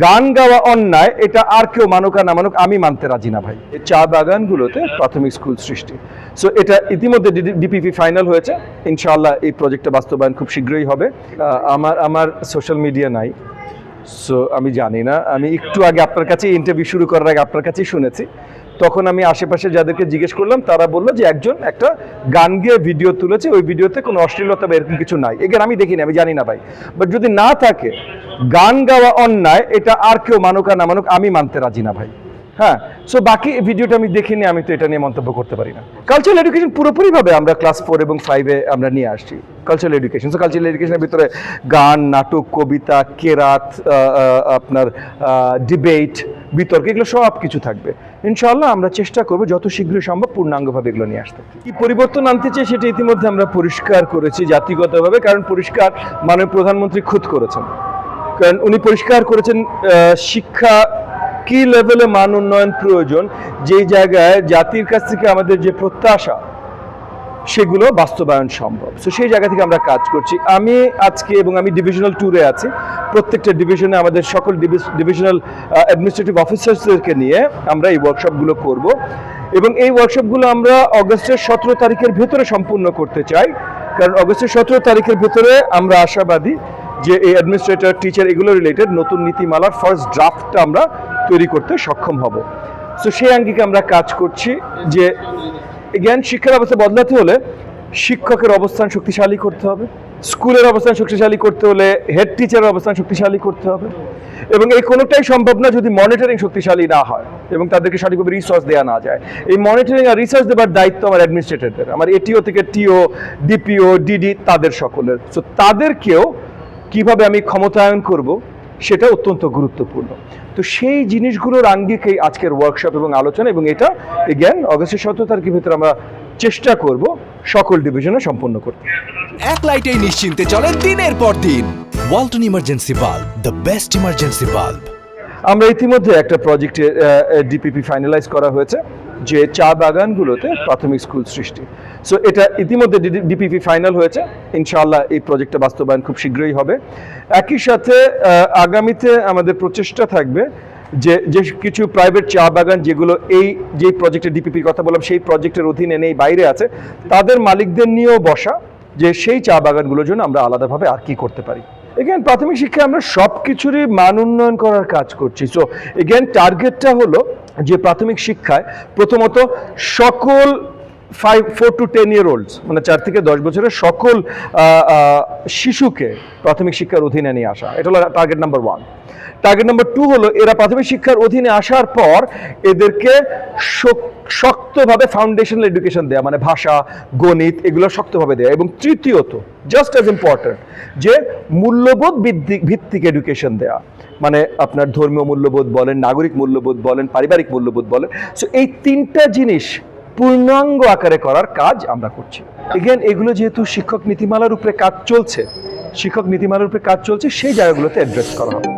গান গাওয়া অন্যায়, এটা আর কেউ মানুক আর না মানুক, আমি মানতে রাজি না ভাই। চা বাগানগুলোতে প্রাথমিক স্কুল সৃষ্টি, সো এটা ইতিমধ্যে ডিপিপি ফাইনাল হয়েছে। ইনশাআল্লাহ এই প্রজেক্টটা বাস্তবায়ন খুব শীঘ্রই হবে। আমার সোশ্যাল মিডিয়া নাই, সো আমি জানি না। আমি একটু আগে আপনার কাছে ইন্টারভিউ শুরু করার আগে আপনার কাছেই শুনেছি। তখন আমি আশেপাশে যাদেরকে জিজ্ঞেস করলাম, তারা বললো যে একজন একটা গান গেয়ে ভিডিও তুলেছে, ওই ভিডিওতে কোনো অশ্লীলতা বা এরকম কিছু নাই। এখানে আমি দেখিনি, আমি জানি না ভাই। বাট যদি না থাকে, গান গাওয়া অন্যায়, এটা আর কেউ মানুক আর না মানুক, আমি মানতে রাজি না ভাই। হ্যাঁ, সো বাকি ভিডিওটা আমি দেখিনি, আমি তো এটা নিয়ে মন্তব্য করতে পারি না। কালচারাল এডুকেশন পুরোপুরিভাবে আমরা ক্লাস 4 এবং 5-এ আমরা নিয়ে আসছি কালচারাল এডুকেশন। সো কালচারাল এডুকেশনের ভিতরে গান, নাটক, কবিতা, কেরাত, আপনার ডিবেট, বিতর্ক, এগুলো সব কিছু থাকবে। ইনশাআল্লাহ আমরা চেষ্টা করবো যত শীঘ্রই সম্ভব পূর্ণাঙ্গভাবে এগুলো নিয়ে আসতে। কি পরিবর্তন আনতে চাই সেটা ইতিমধ্যে আমরা পরিষ্কার করেছি জাতিগতভাবে, কারণ পরিষ্কার মাননীয় প্রধানমন্ত্রী খুদ করেছেন। কারণ উনি পরিষ্কার করেছেন শিক্ষা কি লেভেলে মান উন্নয়ন প্রয়োজন, যেই জায়গায় জাতির কাছ থেকে আমাদের যে প্রত্যাশা সেগুলো বাস্তবায়ন সম্ভব। সো সেই জায়গা থেকে আমরা কাজ করছি। আমি আজকে এবং আমি ডিভিশনাল ট্যুরে আছি, প্রত্যেকটা ডিভিশনে আমাদের সকল ডিভিশনাল অ্যাডমিনিস্ট্রেটিভ অফিসার্সদেরকে নিয়ে আমরা এই ওয়ার্কশপগুলো করব, এবং এই ওয়ার্কশপগুলো আমরা অগস্টের 17 তারিখের ভেতরে সম্পূর্ণ করতে চাই। কারণ অগস্টের 17 তারিখের ভেতরে আমরা আশাবাদী যে এই অ্যাডমিনিস্ট্রেটর, টিচার, এগুলো রিলেটেড নতুন নীতিমালার ফার্স্ট ড্রাফটটা আমরা তৈরি করতে সক্ষম হব। সো সেই আঙ্গিকে আমরা কাজ করছি যে জ্ঞান শিক্ষা ব্যবস্থা বদলাতে হলে শিক্ষকের অবস্থান শক্তিশালী করতে হবে, স্কুলের অবস্থান শক্তিশালী করতে হলে হেড টিচারের অবস্থান শক্তিশালী করতে হবে, এবং এই কোনোটাই সম্ভব না যদি মনিটরিং শক্তিশালী না হয় এবং তাদেরকে সঠিকভাবে রিসোর্স দেওয়া না যায়। এই মনিটরিং আর রিসোর্স দেওয়ার দায়িত্ব আমার অ্যাডমিনিস্ট্রেটরদের, আমার এটিও থেকে টিও, ডিপিও, ডিডি, তাদের সকলের। সো তাদেরকেও কিভাবে আমি ক্ষমতায়ন করব সেটা অত্যন্ত গুরুত্বপূর্ণ। তো সেই জিনিসগুলোর আঙ্গিকেই আজকের ওয়ার্কশপ এবং আলোচনা, এবং এটা এগেন অগস্টের 17 তারিখের ভিতরে আমরা চেষ্টা করব সকল ডিভিশনে সম্পন্ন করতে। এক লাইটেই নিশ্চিন্তে চলে দিনের পর দিন। Walton emergency bulb, the best emergency bulb. আমরা ইতিমধ্যে একটা প্রজেক্টে ডিপিপি ফাইনালাইজ করা হয়েছে, যে চা বাগানগুলোতে প্রাথমিক স্কুল সৃষ্টি। সো এটা ইতিমধ্যে ডিপিপি ফাইনাল হয়েছে। ইনশাআল্লাহ এই প্রজেক্টটা বাস্তবায়ন খুব শীঘ্রই হবে। একই সাথে আগামীতে আমাদের প্রচেষ্টা থাকবে যে কিছু প্রাইভেট চা বাগান যেগুলো এই যে প্রজেক্টের ডিপিপির কথা বললাম সেই প্রজেক্টের অধীনে নেই, বাইরে আছে, তাদের মালিকদের নিয়েও বসা, যে সেই চা বাগানগুলোর জন্য আমরা আলাদাভাবে আর কি করতে পারি। এগেন প্রাথমিক শিক্ষায় আমরা সব কিছুরই মান উন্নয়ন করার কাজ করছি। সো এগেন টার্গেটটা হলো যে প্রাথমিক শিক্ষায় প্রথমত সকল 4 to 10 year olds, মানে 4 থেকে 10 বছরের সকল শিশুকে প্রাথমিক শিক্ষার অধীনে নিয়ে আসা, এটা হলো টার্গেট নাম্বার 1। টার্গেট নাম্বার 2 হলো এরা প্রাথমিক শিক্ষার অধীনে আসার পর এদেরকে শক্তভাবে ফাউন্ডেশনাল এডুকেশন দেয়া, মানে ভাষা, গণিত, এগুলো শক্তভাবে দেয়া। এবং তৃতীয়ত, জাস্ট অ্যাজ ইম্পর্টেন্ট, যে মূল্যবোধ ভিত্তিক এডুকেশন দেয়া, মানে আপনার ধর্মীয় মূল্যবোধ বলেন, নাগরিক মূল্যবোধ বলেন, পারিবারিক মূল্যবোধ বলেন। সো এই 3টা জিনিস পূর্ণাঙ্গ আকারে করার কাজ আমরা করছি। এগেন এগুলো যেহেতু শিক্ষক নীতিমালার উপরে কাজ চলছে, সেই জায়গাগুলোতে অ্যাড্রেস করা হবে।